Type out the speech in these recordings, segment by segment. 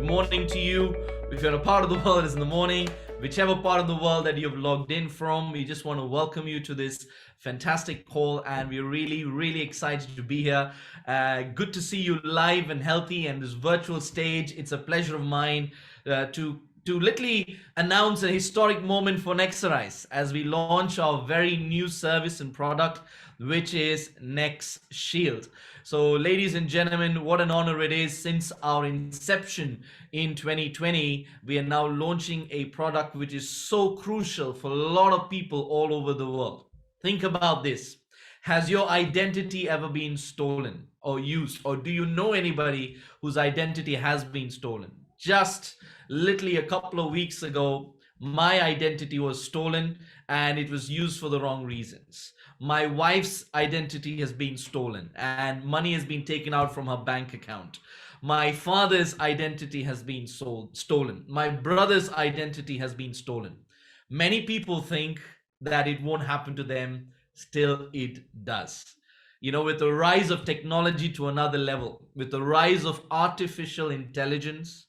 morning to you. If you're a part of the world, it's in the morning. Whichever part of the world that you've logged in from, we just want to welcome you to this fantastic call, and we're really excited to be here. Good to see you live and healthy and this virtual stage. It's a pleasure of mine to literally announce a historic moment for Nexerize as we launch our very new service and product, which is NEX Shield. So ladies and gentlemen, what an honor it is. Since our inception in 2020, we are now launching a product which is so crucial for a lot of people all over the world. Think about this. Has your identity ever been stolen or used? Or do you know anybody whose identity has been stolen? Just literally a couple of weeks ago, my identity was stolen and it was used for the wrong reasons. My wife's identity has been stolen and money has been taken out from her bank account. My father's identity has been stolen. My brother's identity has been stolen. Many people think that it won't happen to them. Still, it does. You know, with the rise of technology to another level, with the rise of artificial intelligence,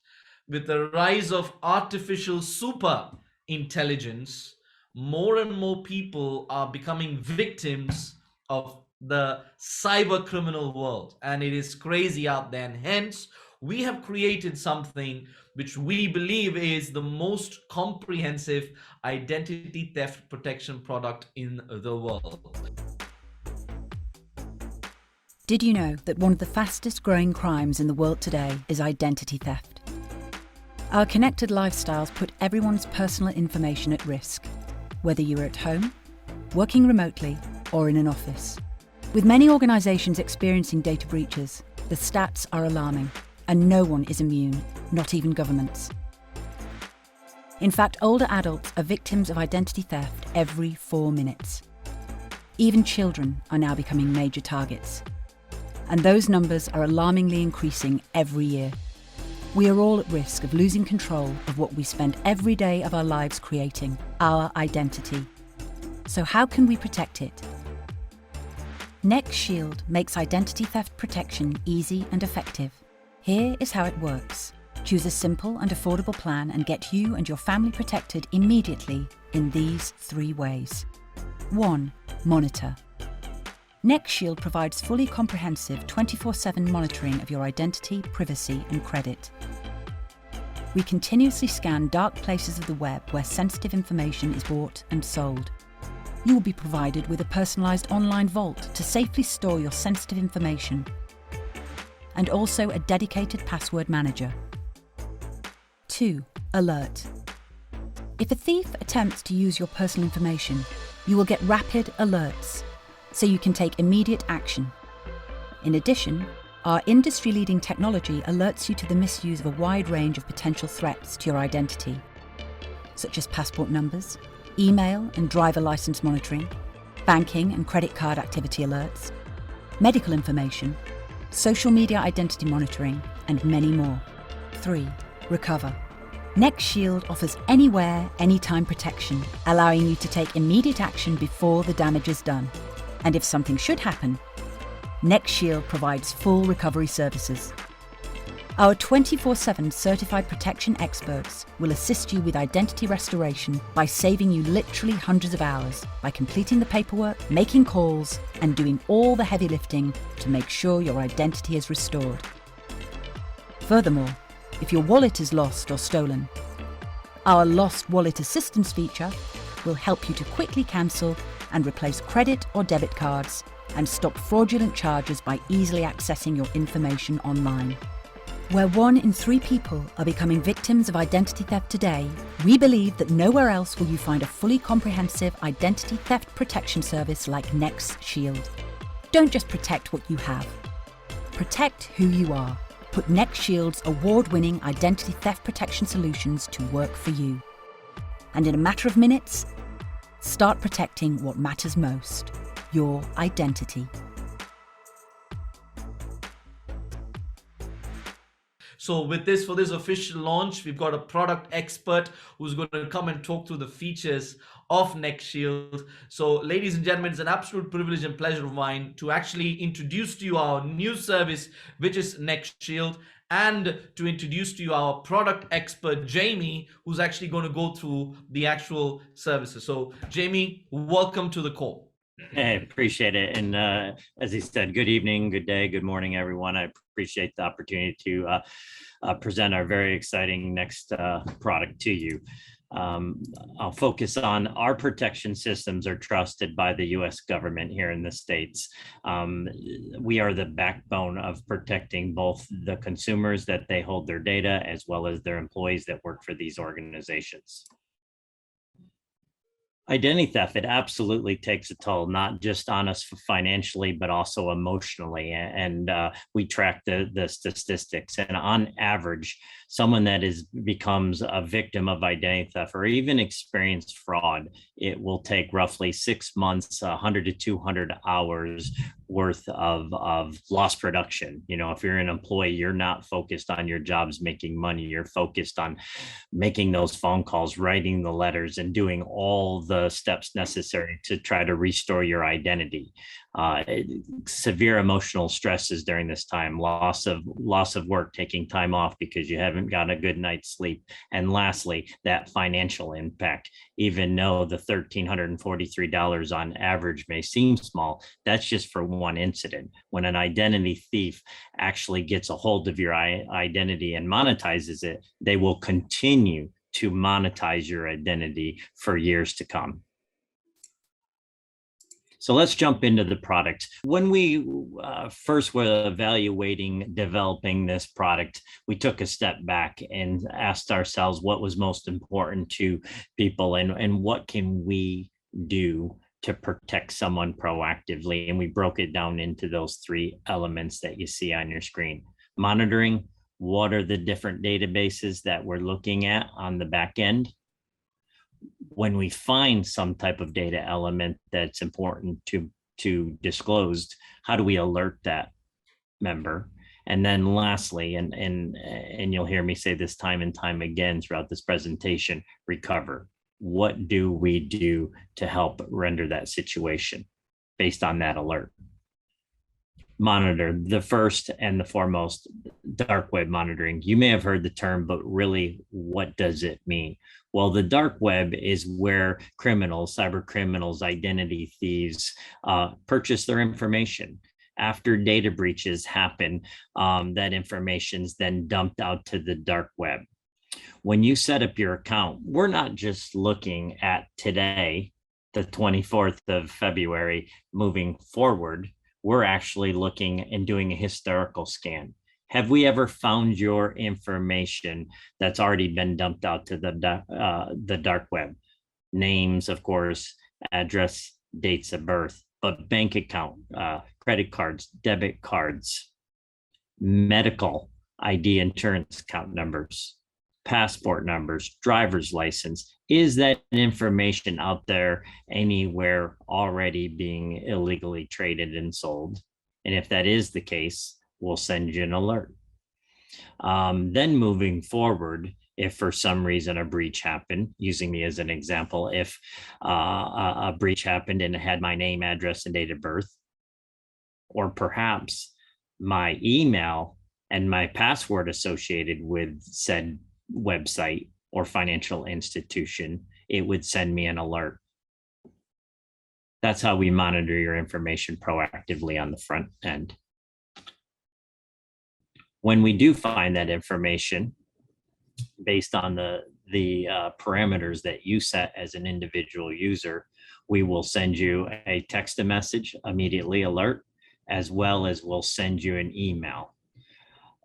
with the rise of artificial super intelligence, more and more people are becoming victims of the cyber criminal world, and it is crazy out there. And hence, we have created something which we believe is the most comprehensive identity theft protection product in the world. Did you know that one of the fastest growing crimes in the world today is identity theft? Our connected lifestyles put everyone's personal information at risk, whether you're at home, working remotely, or in an office. With many organisations experiencing data breaches, the stats are alarming, and no one is immune, not even governments. In fact, older adults are victims of identity theft every 4 minutes. Even children are now becoming major targets. And those numbers are alarmingly increasing every year. We are all at risk of losing control of what we spend every day of our lives creating, our identity. So how can we protect it? NEX Shield makes identity theft protection easy and effective. Here is how it works. Choose a simple and affordable plan and get you and your family protected immediately in these 3 ways. 1. Monitor. NEX Shield provides fully comprehensive 24/7 monitoring of your identity, privacy, and credit. We continuously scan dark places of the web where sensitive information is bought and sold. You will be provided with a personalised online vault to safely store your sensitive information, and also a dedicated password manager. 2. Alert. If a thief attempts to use your personal information, you will get rapid alerts, so you can take immediate action. In addition, our industry-leading technology alerts you to the misuse of a wide range of potential threats to your identity, such as passport numbers, email and driver license monitoring, banking and credit card activity alerts, medical information, social media identity monitoring, and many more. 3. Recover. NEX Shield offers anywhere, anytime protection, allowing you to take immediate action before the damage is done. And if something should happen, NEX Shield provides full recovery services. Our 24/7 certified protection experts will assist you with identity restoration by saving you literally hundreds of hours by completing the paperwork, making calls, and doing all the heavy lifting to make sure your identity is restored. Furthermore, if your wallet is lost or stolen, our Lost Wallet Assistance feature will help you to quickly cancel and replace credit or debit cards and stop fraudulent charges by easily accessing your information online. Where 1 in 3 people are becoming victims of identity theft today, we believe that nowhere else will you find a fully comprehensive identity theft protection service like NEX Shield. Don't just protect what you have. Protect who you are. Put NEX Shield's award-winning identity theft protection solutions to work for you. And in a matter of minutes, start protecting what matters most, your identity. So with this, for this official launch, we've got a product expert who's going to come and talk through the features of NEX Shield. So ladies and gentlemen, it's an absolute privilege and pleasure of mine to actually introduce to you our new service, which is NEX Shield. and to introduce to you our product expert, Jamie, who's actually going to go through the actual services. So, Jamie, welcome to the call. Hey, appreciate it. And as he said, good evening, good day, good morning, everyone. I appreciate the opportunity to present our very exciting next product to you. I'll focus on our protection systems are trusted by the US government here in the States. We are the backbone of protecting both the consumers that they hold their data as well as their employees that work for these organizations. Identity theft, it absolutely takes a toll, not just on us financially, but also emotionally. And we track the statistics. And on average, someone that becomes a victim of identity theft or even experienced fraud, it will take roughly 6 months, 100 to 200 hours worth of lost production. You know, if you're an employee, you're not focused on your jobs making money. You're focused on making those phone calls, writing the letters, and doing all the steps necessary to try to restore your identity. Severe emotional stresses during this time, loss of work, taking time off because you haven't got a good night's sleep. And lastly, that financial impact. Even though the $1,343 on average may seem small, that's just for one incident. When an identity thief actually gets a hold of your identity and monetizes it, they will continue to monetize your identity for years to come. So let's jump into the product. When we first were evaluating developing this product, we took a step back and asked ourselves what was most important to people and what can we do to protect someone proactively. And we broke it down into those 3 elements that you see on your screen. Monitoring, what are the different databases that we're looking at on the back end? When we find some type of data element that's important to disclose, how do we alert that member? And then lastly, and you'll hear me say this time and time again throughout this presentation, recover. What do we do to help render that situation based on that alert? Monitor, the first and the foremost, dark web monitoring. You may have heard the term, but really, what does it mean? Well, the dark web is where criminals, cyber criminals, identity thieves purchase their information. After data breaches happen, that information is then dumped out to the dark web. When you set up your account, we're not just looking at today, the 24th of February, moving forward. We're actually looking and doing a historical scan. Have we ever found your information that's already been dumped out to the dark web? Names, of course, address, dates of birth, but bank account, credit cards, debit cards, medical ID, insurance account numbers, passport numbers, driver's license. Is that information out there anywhere already being illegally traded and sold? And if that is the case, we'll send you an alert. Then moving forward, if for some reason a breach happened, using me as an example, if a breach happened and it had my name, address, and date of birth, or perhaps my email and my password associated with said website or financial institution, it would send me an alert. That's how we monitor your information proactively on the front end. When we do find that information, based on the parameters that you set as an individual user, we will send you a text message, immediately alert, as well as we'll send you an email.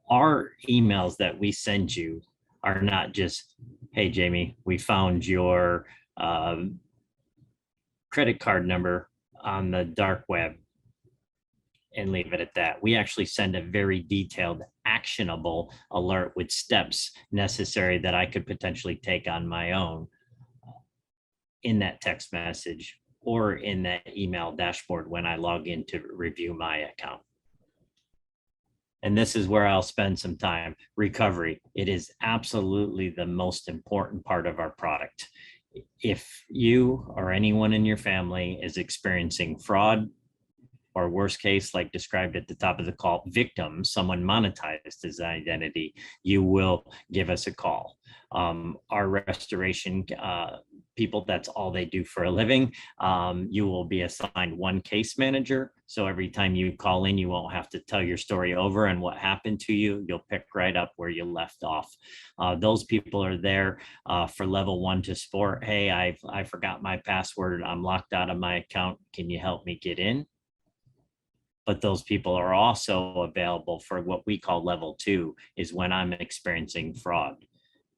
Our emails that we send you are not just, hey, Jamie, we found your credit card number on the dark web, and leave it at that. We actually send a very detailed, actionable alert with steps necessary that I could potentially take on my own in that text message or in that email dashboard when I log in to review my account. And this is where I'll spend some time. Recovery. It is absolutely the most important part of our product. If you or anyone in your family is experiencing fraud or worst case, like described at the top of the call, victim, someone monetized his identity, you will give us a call. Our restoration people, that's all they do for a living. You will be assigned one case manager. So every time you call in, you won't have to tell your story over and what happened to you. You'll pick right up where you left off. Those people are there for level 1 to support. Hey, I forgot my password. I'm locked out of my account. Can you help me get in? But those people are also available for what we call level 2, is when I'm experiencing fraud.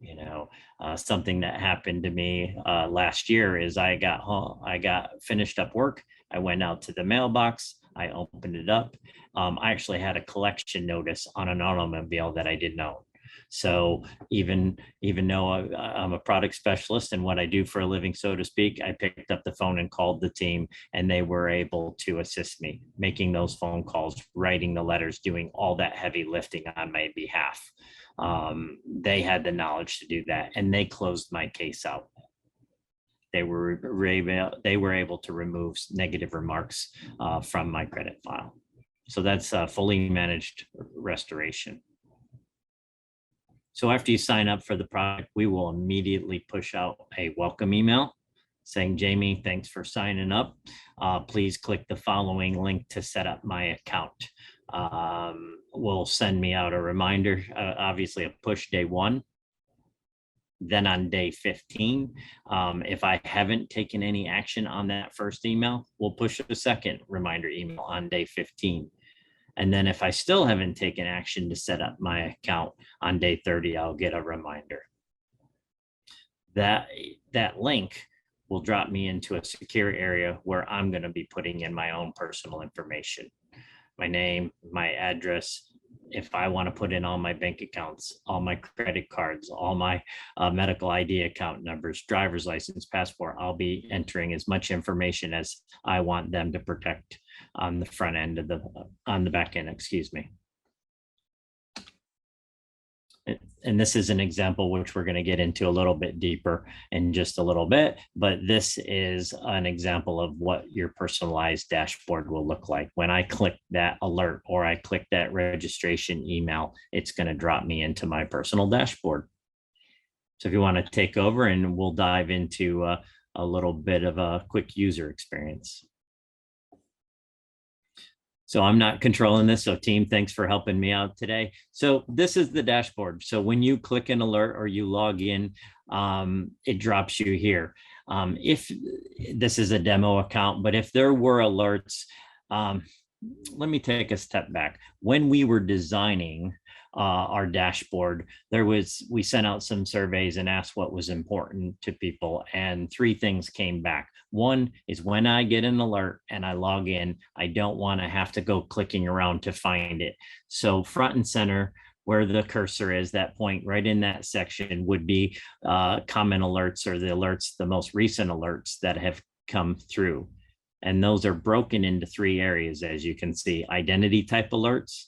You know, something that happened to me last year is I got finished up work. I went out to the mailbox. I opened it up. I actually had a collection notice on an automobile that I didn't own. So even though I'm a product specialist and what I do for a living, so to speak, I picked up the phone and called the team, and they were able to assist me making those phone calls, writing the letters, doing all that heavy lifting on my behalf. They had the knowledge to do that, and they closed my case out. They were able to remove negative remarks from my credit file. So that's fully managed restoration. So after you sign up for the product, we will immediately push out a welcome email saying, Jamie, thanks for signing up. Please click the following link to set up my account. Will send me out a reminder, obviously a push day 1. Then on day 15, if I haven't taken any action on that first email, we'll push a second reminder email on day 15. And then if I still haven't taken action to set up my account on day 30, I'll get a reminder. That link will drop me into a secure area where I'm going to be putting in my own personal information. My name, my address. If I want to put in all my bank accounts, all my credit cards, all my medical ID account numbers, driver's license, passport, I'll be entering as much information as I want them to protect on the front end of on the back end, excuse me. And this is an example which we're going to get into a little bit deeper in just a little bit, but this is an example of what your personalized dashboard will look like. When I click that alert or I click that registration email, it's going to drop me into my personal dashboard. So if you want to take over, and we'll dive into a little bit of a quick user experience. So I'm not controlling this. So team, thanks for helping me out today. So this is the dashboard. So when you click an alert or you log in, it drops you here. If this is a demo account, but if there were alerts, let me take a step back. When we were designing our dashboard, we sent out some surveys and asked what was important to people, and 3 things came back. One is when I get an alert and I log in, I don't want to have to go clicking around to find it. So front and center, where the cursor is, that point right in that section would be common alerts, or the alerts, the most recent alerts that have come through. And those are broken into 3 areas, as you can see: identity type alerts,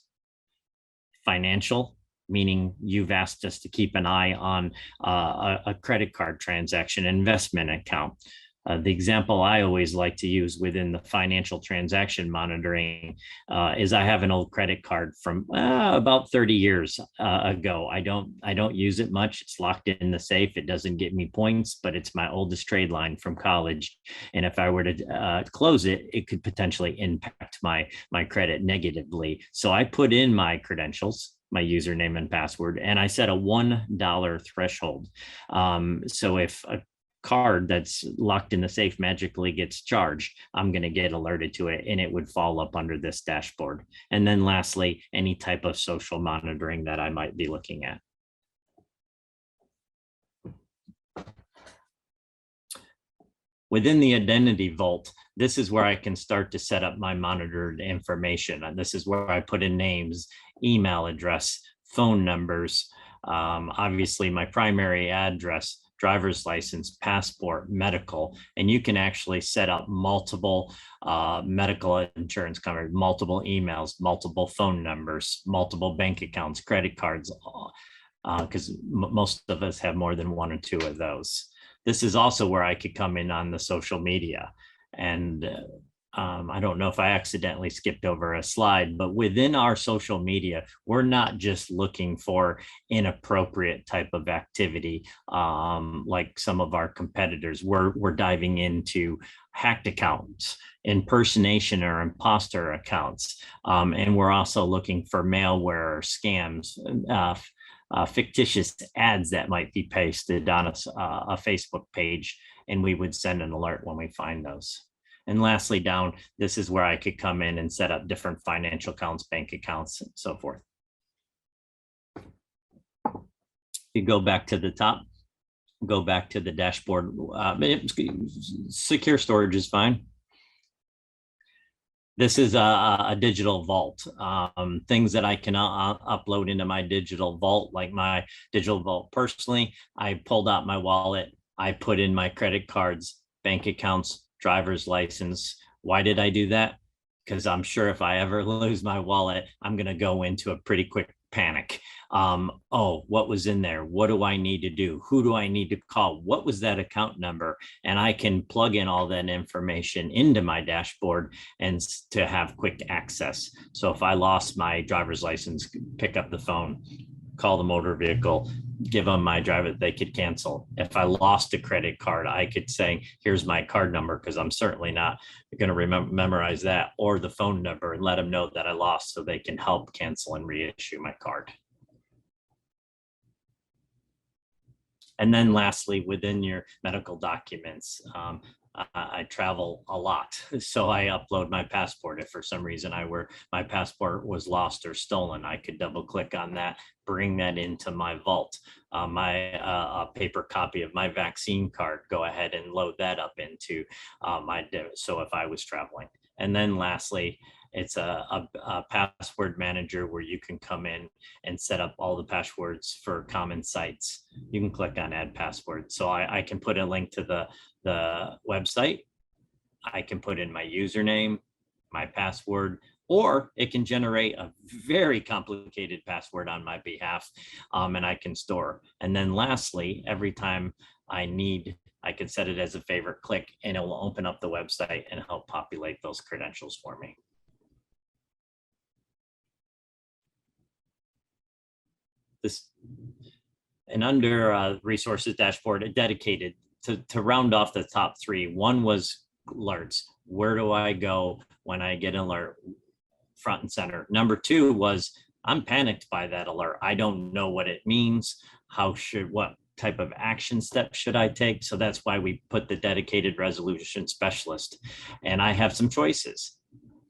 financial, meaning you've asked us to keep an eye on a credit card transaction, investment account. The example I always like to use within the financial transaction monitoring is I have an old credit card from about 30 years ago. I don't use it much. It's locked in the safe. It doesn't get me points, but it's my oldest trade line from college. And if I were to close it, it could potentially impact my credit negatively. So I put in my credentials, my username and password, and I set a $1 threshold. So if a card that's locked in the safe magically gets charged, I'm going to get alerted to it, and it would fall up under this dashboard. And then lastly, any type of social monitoring that I might be looking at. Within the identity vault, this is where I can start to set up my monitored information. And this is where I put in names, email address, phone numbers, obviously my primary address, driver's license, passport, medical, and you can actually set up multiple medical insurance coverage, multiple emails, multiple phone numbers, multiple bank accounts, credit cards, because most of us have more than 1 or 2 of those. This is also where I could come in on the social media, and I don't know if I accidentally skipped over a slide, but within our social media, we're not just looking for inappropriate type of activity like some of our competitors. We're diving into hacked accounts, impersonation or imposter accounts, and we're also looking for malware or scams. Fictitious ads that might be pasted on a Facebook page, and we would send an alert when we find those. And lastly, down, this is where I could come in and set up different financial accounts, bank accounts, and so forth. You go back to the top, go back to the dashboard. Secure storage is fine. This is a digital vault. Things that I can upload into my digital vault, like my digital vault personally. I pulled out my wallet. I put in my credit cards, bank accounts, driver's license. Why did I do that? Because I'm sure if I ever lose my wallet, I'm going to go into a pretty quick panic. Oh, what was in there? What do I need to do? Who do I need to call? What was that account number? And I can plug in all that information into my dashboard and to have quick access. So if I lost my driver's license, pick up the phone, call the motor vehicle, give them my driver, they could cancel. If I lost a credit card, I could say, here's my card number, because I'm certainly not going to memorize that, or the phone number, and let them know that I lost so they can help cancel and reissue my card. And then lastly, within your medical documents, I travel a lot, so I upload my passport. If for some reason my passport was lost or stolen, I could double click on that, bring that into my vault. My paper copy of my vaccine card, go ahead and load that up into so if I was traveling. And then lastly, it's a password manager where you can come in and set up all the passwords for common sites. You can click on add password. So I can put a link to the website. I can put in my username, my password, or it can generate a very complicated password on my behalf, and I can store. And then lastly, every time I need, I can set it as a favorite click, and it will open up the website and help populate those credentials for me. This, and under resources dashboard, dedicated to round off the top three. One was alerts. Where do I go when I get an alert? Front and center. Number two was, I'm panicked by that alert. I don't know what it means. What type of action steps should I take? So that's why we put the dedicated resolution specialist. And I have some choices.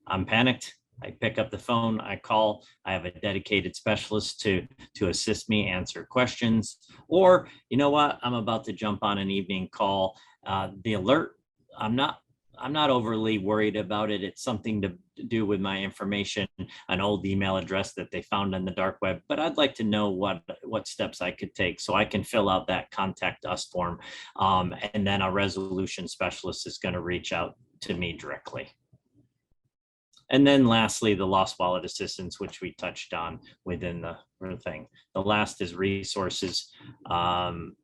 I'm panicked. I pick up the phone, I call, I have a dedicated specialist to assist me answer questions. Or, you know what, I'm about to jump on an evening call. The alert, I'm not overly worried about it. It's something to do with my information, an old email address that they found on the dark web, but I'd like to know what steps I could take, so I can fill out that contact us form. And then a resolution specialist is going to reach out to me directly. And then lastly, the lost wallet assistance, which we touched on within the thing. The last is resources, loan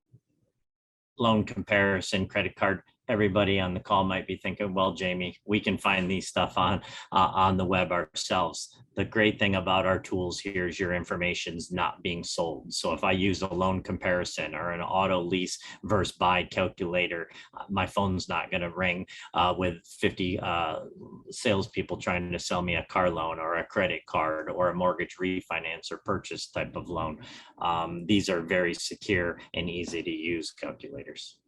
comparison, credit card. Everybody on the call might be thinking, well, Jamie, we can find these stuff on the web ourselves. The great thing about our tools here is your information's not being sold. So if I use a loan comparison or an auto lease versus buy calculator, my phone's not going to ring with 50 salespeople trying to sell me a car loan or a credit card or a mortgage refinance or purchase type of loan. These are very secure and easy to use calculators.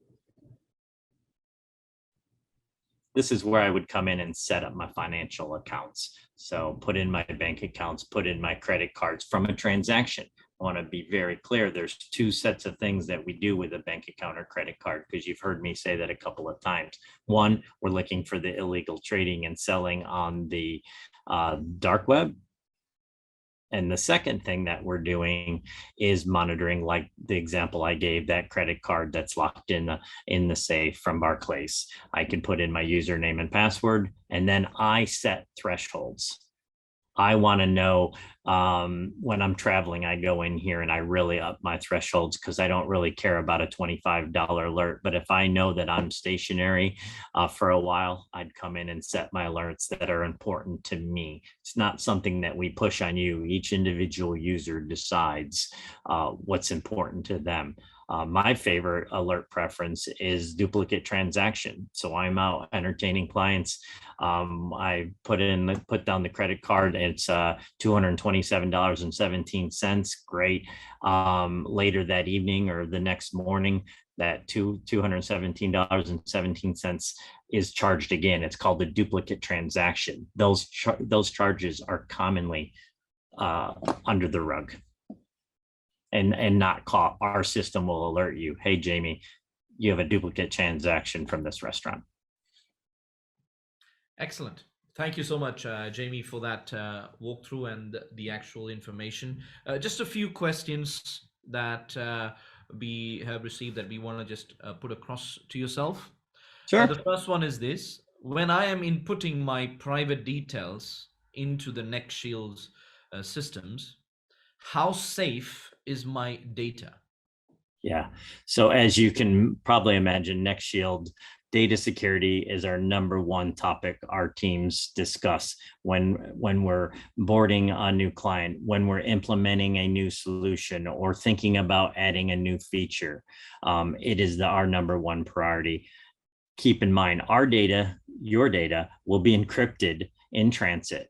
This is where I would come in and set up my financial accounts. So put in my bank accounts, put in my credit cards from a transaction. I want to be very clear. There's two sets of things that we do with a bank account or credit card, because you've heard me say that a couple of times. One, we're looking for the illegal trading and selling on the dark web. And the second thing that we're doing is monitoring, like the example I gave, that credit card that's locked in the safe from Barclays. I can put in my username and password, and then I set thresholds. I want to know when I'm traveling, I go in here and I really up my thresholds because I don't really care about a $25 alert. But if I know that I'm stationary for a while, I'd come in and set my alerts that are important to me. It's not something that we push on you. Each individual user decides what's important to them. My favorite alert preference is duplicate transaction. So I'm out entertaining clients. I put down the credit card. It's $227.17. Great. Later that evening or the next morning, that $217.17 is charged again. It's called a duplicate transaction. Those charges are commonly under the rug and not caught. Our system will alert you, hey, Jamie, you have a duplicate transaction from this restaurant. Excellent. Thank you so much, Jamie, for that walkthrough and the actual information. Just a few questions that we have received that we want to just put across to yourself. Sure. The first one is this. When I am inputting my private details into the NEX Shield's systems, how safe is my data? Yeah. So as you can probably imagine, NEX Shield data security is our number one topic our teams discuss when we're boarding a new client, when we're implementing a new solution, or thinking about adding a new feature. It is our number one priority. Keep in mind, our data, your data, will be encrypted in transit.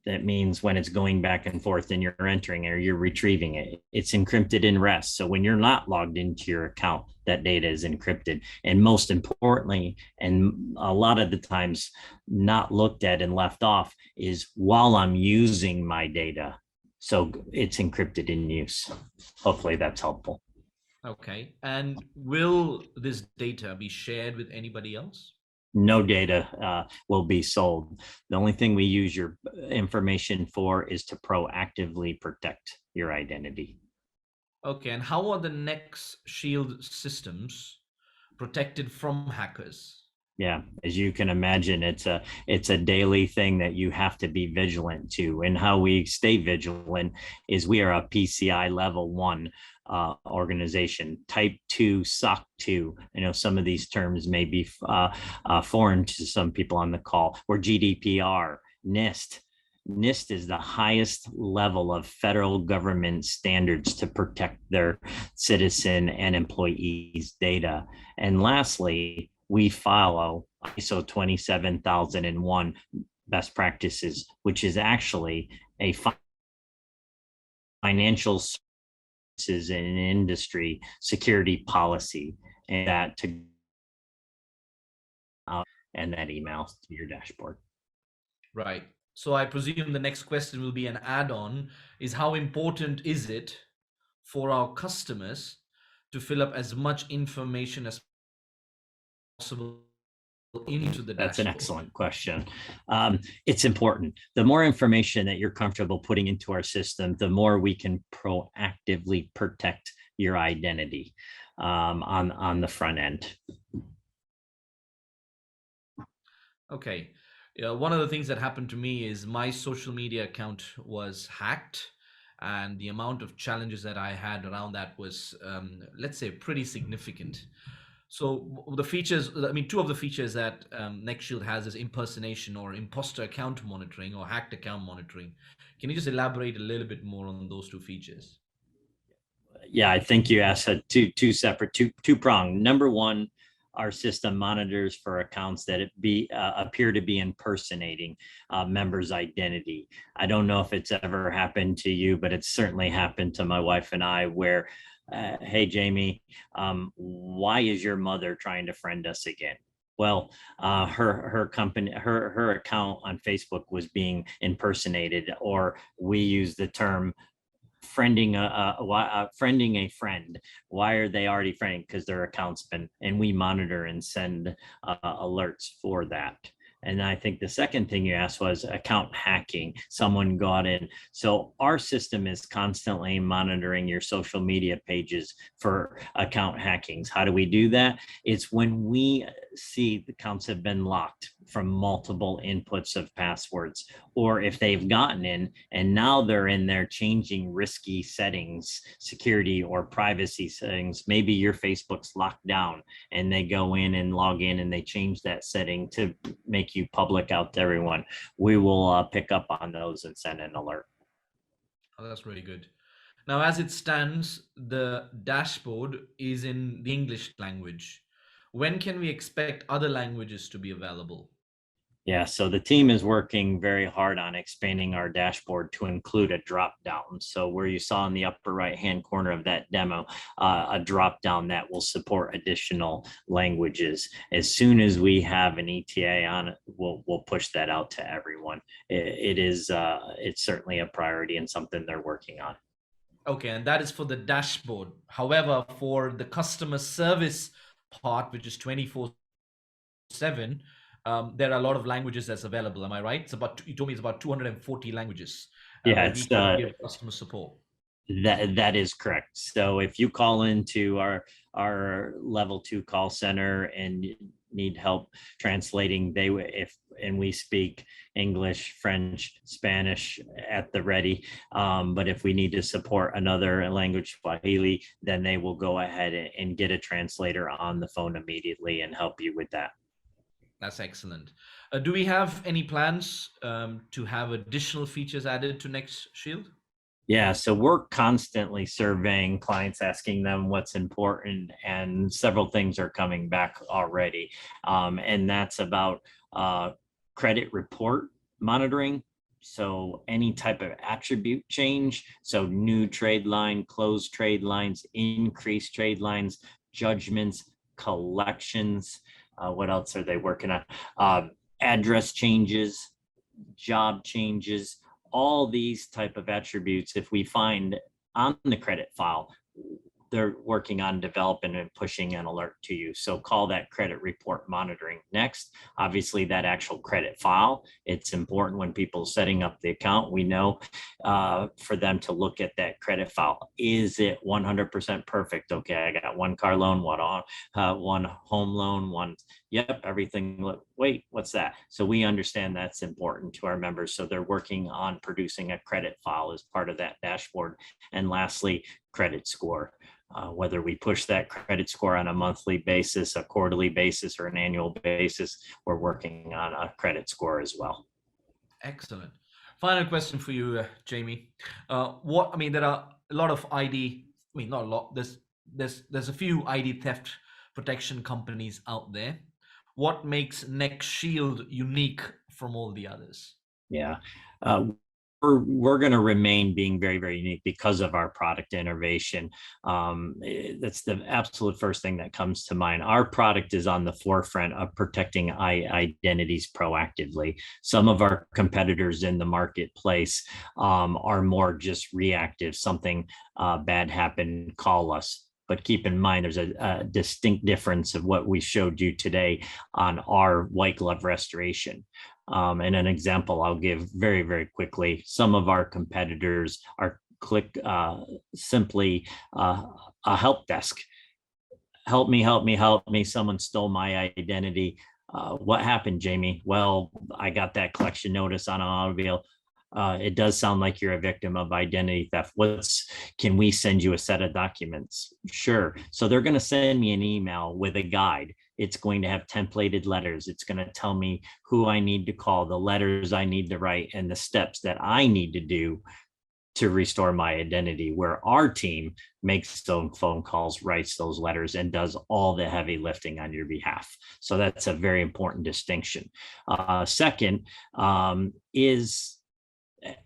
That means when it's going back and forth and you're entering or you're retrieving it, it's encrypted in rest. So when you're not logged into your account, that data is encrypted. And most importantly, and a lot of the times not looked at and left off, is while I'm using my data. So it's encrypted in use. Hopefully that's helpful. Okay. And will this data be shared with anybody else? No data will be sold. The only thing we use your information for is to proactively protect your identity. Okay, and how are the NEX Shield systems protected from hackers? Yeah, as you can imagine, it's a daily thing that you have to be vigilant to. And how we stay vigilant is we are a PCI level 1 organization, type 2, SOC 2. I know some of these terms may be foreign to some people on the call. Or GDPR, NIST. NIST is the highest level of federal government standards to protect their citizen and employees' data. And lastly, we follow ISO 27001 best practices, which is actually a financial services and industry security policy, and that to and that email to your dashboard. Right. So I presume the next question will be an add-on, is how important is it for our customers to fill up as much information as possible into the dashboard? That's an excellent question. It's important. The more information that you're comfortable putting into our system, the more we can proactively protect your identity on the front end. Okay. One of the things that happened to me is my social media account was hacked, and the amount of challenges that I had around that was, let's say, pretty significant. So the features, I mean, two of the features that NEX Shield has is impersonation or imposter account monitoring or hacked account monitoring. Can you just elaborate a little bit more on those two features? Yeah, I think you asked two separate, two pronged. Number one, our system monitors for accounts that appear to be impersonating members' identity. I don't know if it's ever happened to you, but it's certainly happened to my wife and I, where, hey, Jamie, why is your mother trying to friend us again? Well, her company, her account on Facebook was being impersonated, or we use the term friending a friend. Why are they already friending? Because their account's been, and we monitor and send alerts for that. And I think the second thing you asked was account hacking. Someone got in. So our system is constantly monitoring your social media pages for account hackings. How do we do that? It's when we see the accounts have been locked from multiple inputs of passwords, or if they've gotten in and now they're in there changing risky settings, security or privacy settings. Maybe your Facebook's locked down and they go in and log in and they change that setting to make you public out to everyone. We will pick up on those and send an alert. Oh, that's really good. Now, as it stands, the dashboard is in the English language. When can we expect other languages to be available? Yeah, so the team is working very hard on expanding our dashboard to include a drop down. So where you saw in the upper right hand corner of that demo, a drop down that will support additional languages. As soon as we have an ETA on it, we'll push that out to everyone. It's certainly a priority and something they're working on. Okay, and that is for the dashboard. However, for the customer service part, which is 24/7, there are a lot of languages that's available. Am I right? You told me it's about 240 languages Yeah, where we can give customer support. That is correct. So if you call into our level 2 call center and need help translating, and we speak English, French, Spanish at the ready. But if we need to support another language, Swahili, then they will go ahead and get a translator on the phone immediately and help you with that. That's excellent. Do we have any plans to have additional features added to NEX Shield? Yeah, so we're constantly surveying clients, asking them what's important, and several things are coming back already. And that's about credit report monitoring. So any type of attribute change, so new trade line, closed trade lines, increased trade lines, judgments, collections. What else are they working on? Address changes, job changes, all these type of attributes. If we find on the credit file, they're working on developing and pushing an alert to you. So call that credit report monitoring. Next, obviously that actual credit file, it's important when people setting up the account, we know for them to look at that credit file. Is it 100% perfect? Okay, I got one car loan, one home loan, yep, everything. Wait, what's that? So we understand that's important to our members. So they're working on producing a credit file as part of that dashboard. And lastly, credit score. Whether we push that credit score on a monthly basis, a quarterly basis, or an annual basis, we're working on a credit score as well. Excellent. Final question for you, Jamie. There are a lot of not a lot. There's a few ID theft protection companies out there. What makes NEX Shield unique from all the others? Yeah. We're going to remain being very, very unique because of our product innovation. That's the absolute first thing that comes to mind. Our product is on the forefront of protecting identities proactively. Some of our competitors in the marketplace are more just reactive. Something bad happened, call us. But keep in mind, there's a distinct difference of what we showed you today on our white glove restoration. And an example I'll give very, very quickly. Some of our competitors are simply a help desk. Help me. Someone stole my identity. What happened, Jamie? Well, I got that collection notice on an automobile. It does sound like you're a victim of identity theft. Can we send you a set of documents? Sure. So they're going to send me an email with a guide. It's going to have templated letters. It's going to tell me who I need to call, the letters I need to write, and the steps that I need to do to restore my identity, where our team makes those phone calls, writes those letters, and does all the heavy lifting on your behalf. So that's a very important distinction. Second is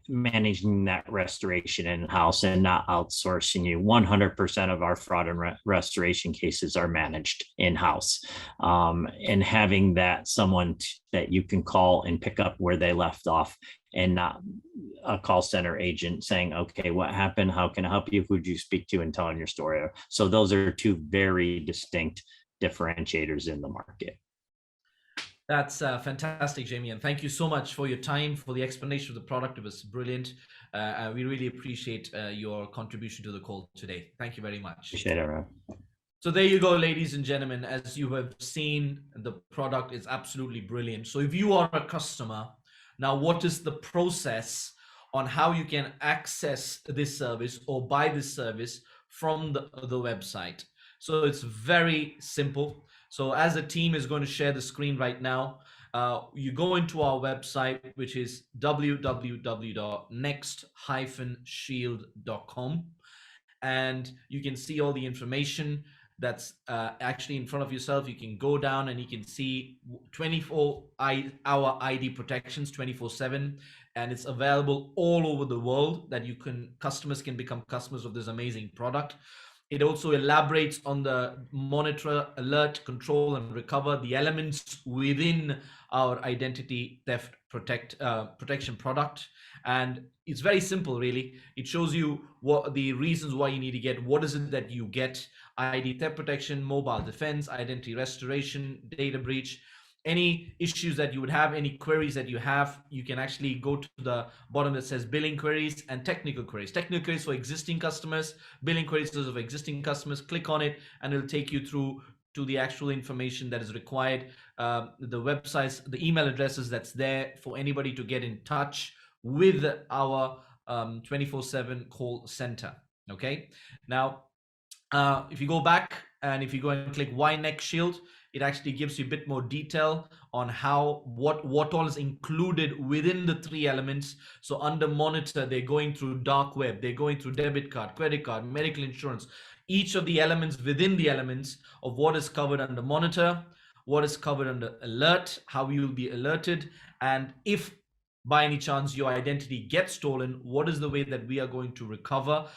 managing that restoration in-house and not outsourcing you. 100% of our fraud and restoration cases are managed in-house. And having that someone that you can call and pick up where they left off, and not a call center agent saying, okay, what happened? How can I help you? Who'd you speak to? And telling your story. So those are two very distinct differentiators in the market. That's fantastic, Jamie. And thank you so much for your time, for the explanation of the product. It was brilliant. We really appreciate your contribution to the call today. Thank you very much. Appreciate it, Rob. So there you go, ladies and gentlemen. As you have seen, the product is absolutely brilliant. So if you are a customer, now what is the process on how you can access this service or buy this service from the website? So it's very simple. So as a team is going to share the screen right now, you go into our website, which is www.next-shield.com, and you can see all the information that's actually in front of yourself. You can go down and you can see 24-hour ID protections 24/7, and it's available all over the world that customers can become customers of this amazing product. It also elaborates on the monitor, alert, control, and recover the elements within our identity theft protection product. And it's very simple, really. It shows you what the reasons why you need to get, what is it that you get: ID theft protection, mobile defense, identity restoration, data breach. Any issues that you would have, any queries that you have, you can actually go to the bottom that says billing queries and technical queries. Technical queries for existing customers, billing queries of existing customers. Click on it and it'll take you through to the actual information that is required. The websites, the email addresses that's there for anybody to get in touch with our 24/7 call center. Okay. Now, if you go back and if you go and click Why NEX Shield, it actually gives you a bit more detail on what all is included within the 3 elements. So under monitor, they're going through dark web, they're going through debit card, credit card, medical insurance. Each of the elements within the elements of what is covered under monitor, what is covered under alert, how you will be alerted, and if by any chance your identity gets stolen, what is the way that we are going to recover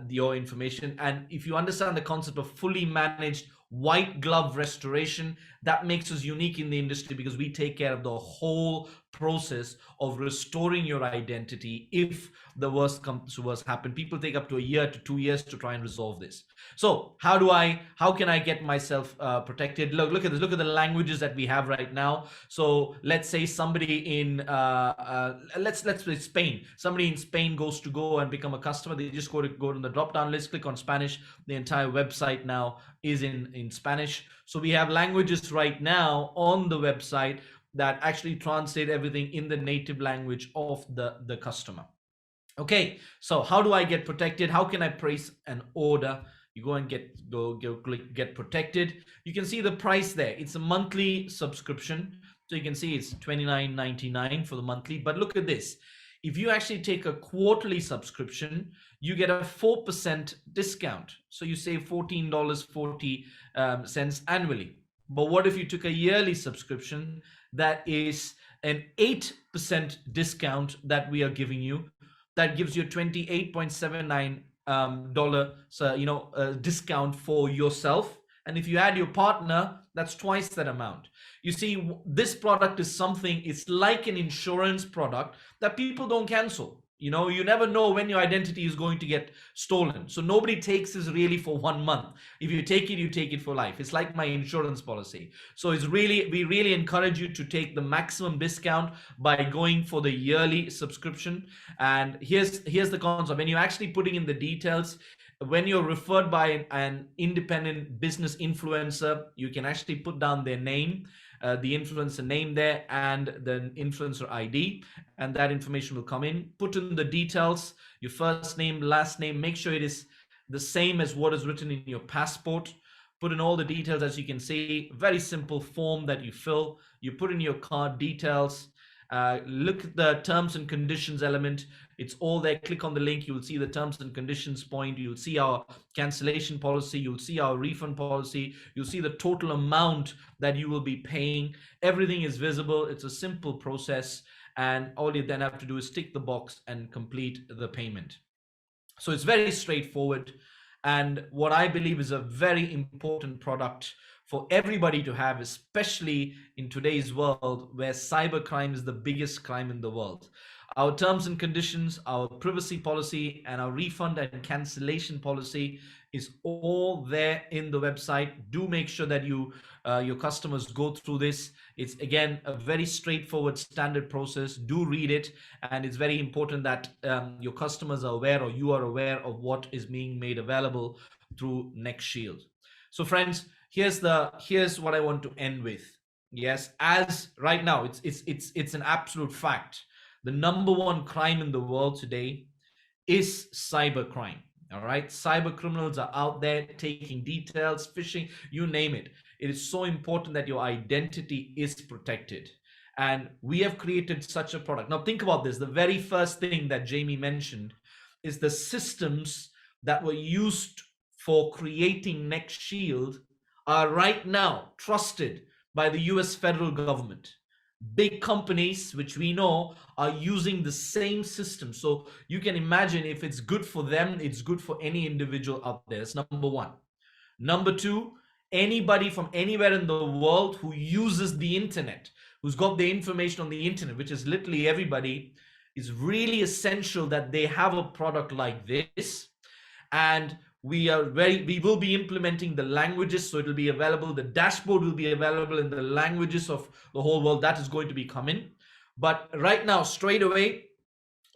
your information. And if you understand the concept of fully managed white glove restoration, that makes us unique in the industry, because we take care of the whole process of restoring your identity. If the worst comes to worst happen, people take up to a year to 2 years to try and resolve this. So how can I get myself protected? Look at this. Look at the languages that we have right now. So let's say somebody in let's say Spain. Somebody in Spain goes to go and become a customer. They just go to the drop down list, click on Spanish. The entire website now is in Spanish. So we have languages right now on the website that actually translate everything in the native language of the customer. Okay, so how do I get protected? How can I place an order? You go and click get protected. You can see the price there. It's a monthly subscription. So you can see it's $29.99 for the monthly. But look at this. If you actually take a quarterly subscription, you get a 4% discount. So you save $14.40 annually. But what if you took a yearly subscription? That is an 8% discount that we are giving you. That gives you a $28.79 discount for yourself. And if you add your partner, that's twice that amount. You see, this product is something, it's like an insurance product that people don't cancel. You never know when your identity is going to get stolen. So nobody takes this really for 1 month. If you take it, you take it for life. It's like my insurance policy. So we really encourage you to take the maximum discount by going for the yearly subscription. And here's the concept. When you're actually putting in the details, when you're referred by an independent business influencer, you can actually put down their name, the influencer name there, and the influencer ID, and that information will come in. Put in the details, your first name, last name, make sure it is the same as what is written in your passport. Put in all the details. As you can see, very simple form that you fill. You put in your card details. Look at the terms and conditions element. It's all there. Click on the link. You will see the terms and conditions point. You'll see our cancellation policy. You'll see our refund policy. You'll see the total amount that you will be paying. Everything is visible. It's a simple process. And all you then have to do is tick the box and complete the payment. So it's very straightforward. And what I believe is a very important product for everybody to have, especially in today's world where cybercrime is the biggest crime in the world. Our terms and conditions, our privacy policy, and our refund and cancellation policy is all there in the website. Do make sure that your customers go through this. It's, again, a very straightforward standard process. Do read it, and it's very important that your customers are aware, or you are aware of what is being made available through NEX Shield. So friends, here's what I want to end with. Yes, as right now, it's an absolute fact. The number one crime in the world today is cybercrime. All right, cyber criminals are out there taking details, phishing, you name it. It is so important that your identity is protected. And we have created such a product. Now, think about this. The very first thing that Jamie mentioned is the systems that were used for creating NEX Shield are right now trusted by the US federal government. Big companies, which we know, are using the same system. So you can imagine if it's good for them, it's good for any individual out there. That's number one. Number two, anybody from anywhere in the world who uses the internet, who's got the information on the internet, which is literally everybody, is really essential that they have a product like this. And we will be implementing the languages, so it will be available. The dashboard will be available in the languages of the whole world. That is going to be coming. But right now, straight away,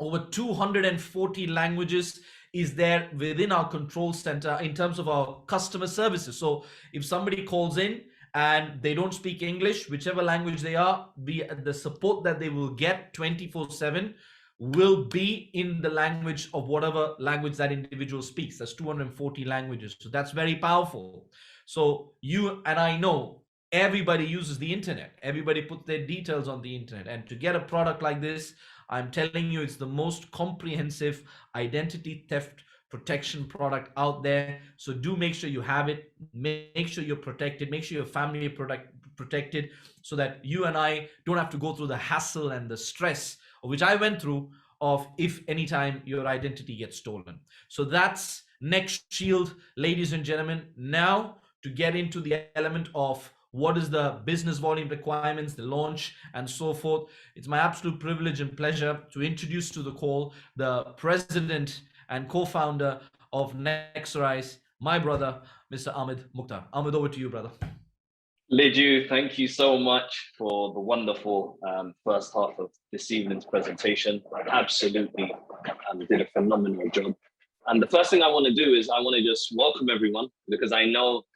over 240 languages is there within our control center in terms of our customer services. So if somebody calls in and they don't speak English, whichever language they are, the support that they will get 24/7 will be in the language of whatever language that individual speaks. That's 240 languages. So that's very powerful. So you and I know everybody uses the internet. Everybody puts their details on the internet. And to get a product like this, I'm telling you, it's the most comprehensive identity theft protection product out there. So do make sure you have it. Make sure you're protected. Make sure your family is protected, so that you and I don't have to go through the hassle and the stress, which I went through, of if anytime your identity gets stolen. So that's NEX Shield, ladies and gentlemen. Now to get into the element of what is the business volume requirements, the launch, and so forth. It's my absolute privilege and pleasure to introduce to the call the president and co-founder of Nexorize, my brother, Mr. Ahmed Mukhtar. Ahmed, over to you, brother. Leju, thank you so much for the wonderful first half of this evening's presentation. Absolutely did a phenomenal job. And the first thing I want to do is I want to just welcome everyone, because I know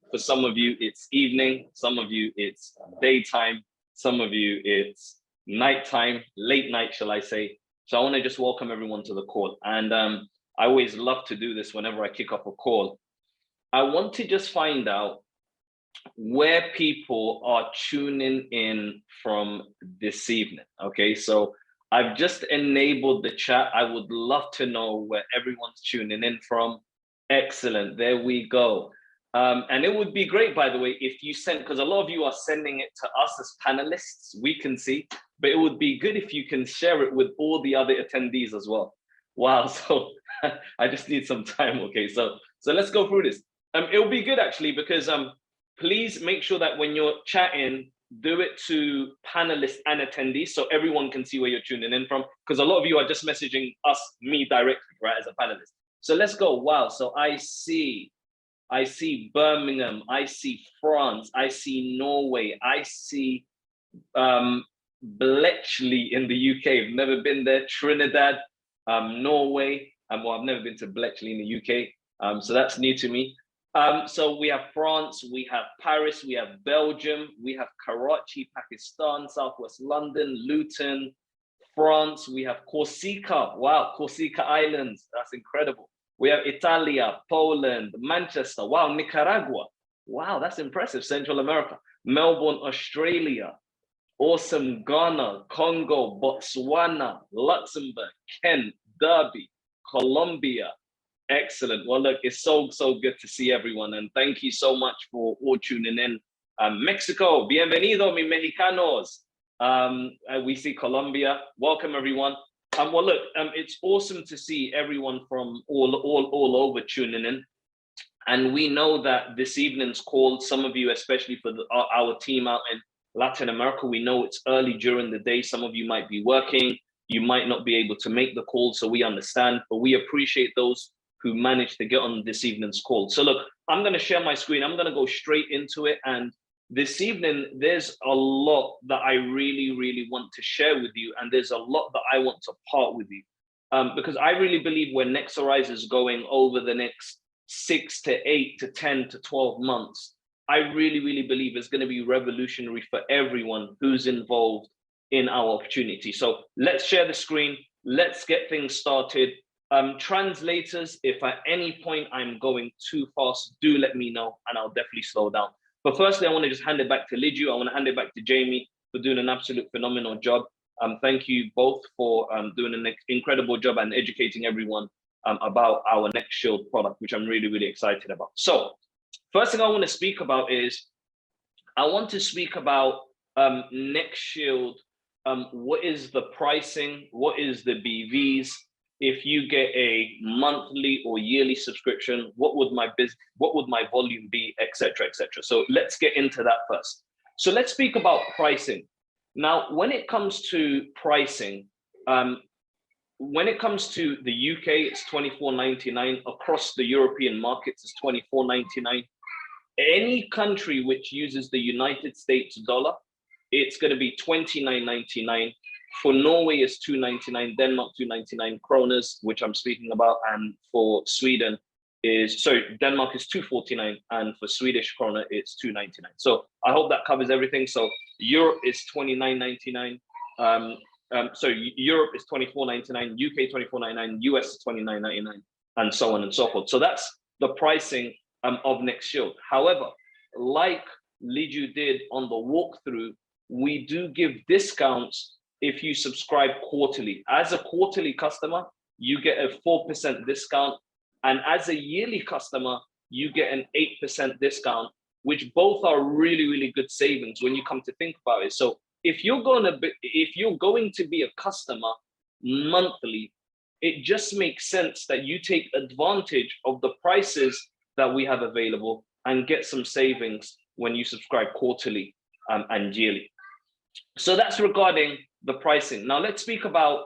for some of you it's evening, some of you it's daytime, some of you it's nighttime, late night, shall I say. So I want to just welcome everyone to the call. And I always love to do this whenever I kick off a call. I want to just find out where people are tuning in from this evening. Okay, so I've just enabled the chat. I would love to know where everyone's tuning in from. Excellent, there we go. And it would be great, by the way, if you send, because a lot of you are sending it to us as panelists, we can see, but it would be good if you can share it with all the other attendees as well. Wow, so I just need some time. Okay, so let's go through this. It'll be good actually, because please make sure that when you're chatting, do it to panelists and attendees so everyone can see where you're tuning in from, because a lot of you are just messaging me directly, right, as a panelist. So let's go. Wow, so I see Birmingham, I see France, I see Norway, I see Bletchley in the UK. I've never been there. Trinidad, Norway. Well, I've never been to Bletchley in the UK. So that's new to me. So we have France, we have Paris, we have Belgium, we have Karachi, Pakistan, Southwest London, Luton, France, we have Corsica. Wow, Corsica Islands, that's incredible. We have Italia, Poland, Manchester, wow, Nicaragua. Wow, that's impressive, Central America. Melbourne, Australia, awesome, Ghana, Congo, Botswana, Luxembourg, Kent, Derby, Colombia. Excellent. Well, look, it's so good to see everyone. And thank you so much for all tuning in. Mexico, bienvenido, mi mexicanos. We see Colombia. Welcome, everyone. Well, look, it's awesome to see everyone from all over tuning in. And we know that this evening's call, some of you, especially for our team out in Latin America, we know it's early during the day. Some of you might be working. You might not be able to make the call, so we understand. But we appreciate those who managed to get on this evening's call. So look, I'm going to share my screen. I'm going to go straight into it. And this evening, there's a lot that I really want to share with you. And there's a lot that I want to part with you. Because I really believe where Nexorize is going over the next 6 to 8 to 10 to 12 months, I really, really believe is going to be revolutionary for everyone who's involved in our opportunity. So let's share the screen. Let's get things started. Translators, if at any point I'm going too fast, do let me know and I'll definitely slow down. But firstly, I want to just hand it back to Liju. I want to hand it back to Jamie for doing an absolute phenomenal job. Thank you both for doing an incredible job and educating everyone about our NEX Shield product, which I'm really, really excited about. So first thing I want to speak about is, I want to speak about NEX Shield. What is the pricing? What is the BVs? If you get a monthly or yearly subscription, what would my volume be, etc., etc. So let's get into that first. So let's speak about pricing. Now, when it comes to pricing, when it comes to the UK, it's £24.99. Across the European markets, it's £24.99. Any country which uses the United States dollar, it's going to be £29.99. For Norway, it's £2.99. Denmark, £2.99 kroners, which I'm speaking about. And for Sweden Denmark is £2.49. And for Swedish krona, it's £2.99. So I hope that covers everything. So Europe is £29.99. So Europe is £24.99, UK £24.99, US is £29.99, and so on and so forth. So that's the pricing of NEX Shield. However, like Liju did on the walkthrough, we do give discounts if you subscribe quarterly. As a quarterly customer, you get a 4% discount. And as a yearly customer, you get an 8% discount, which both are really, really good savings when you come to think about it. So if you're going to be a customer monthly, it just makes sense that you take advantage of the prices that we have available and get some savings when you subscribe quarterly and yearly. So that's regarding the pricing. Now let's speak about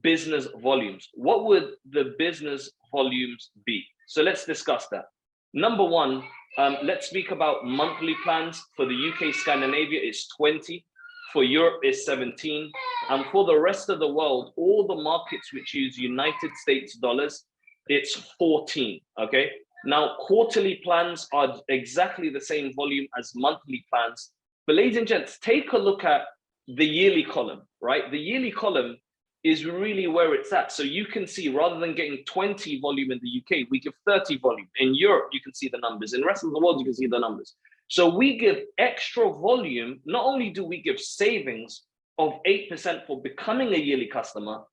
business volumes. What would the business volumes be? So let's discuss that. Number one, let's speak about monthly plans. For the UK, Scandinavia is 20. For Europe is 17. And for the rest of the world, all the markets which use United States dollars, it's 14, okay? Now, quarterly plans are exactly the same volume as monthly plans. But ladies and gents, take a look at the yearly column, right? The yearly column is really where it's at. So you can see, rather than getting 20 volume in the UK, we give 30 volume. In Europe, you can see the numbers. In the rest of the world, you can see the numbers. So we give extra volume. Not only do we give savings of 8% for becoming a yearly customer,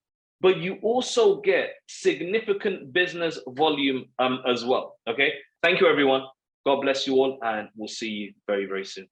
but you also get significant business volume as well, okay? Thank you, everyone. God bless you all, and we'll see you very, very soon.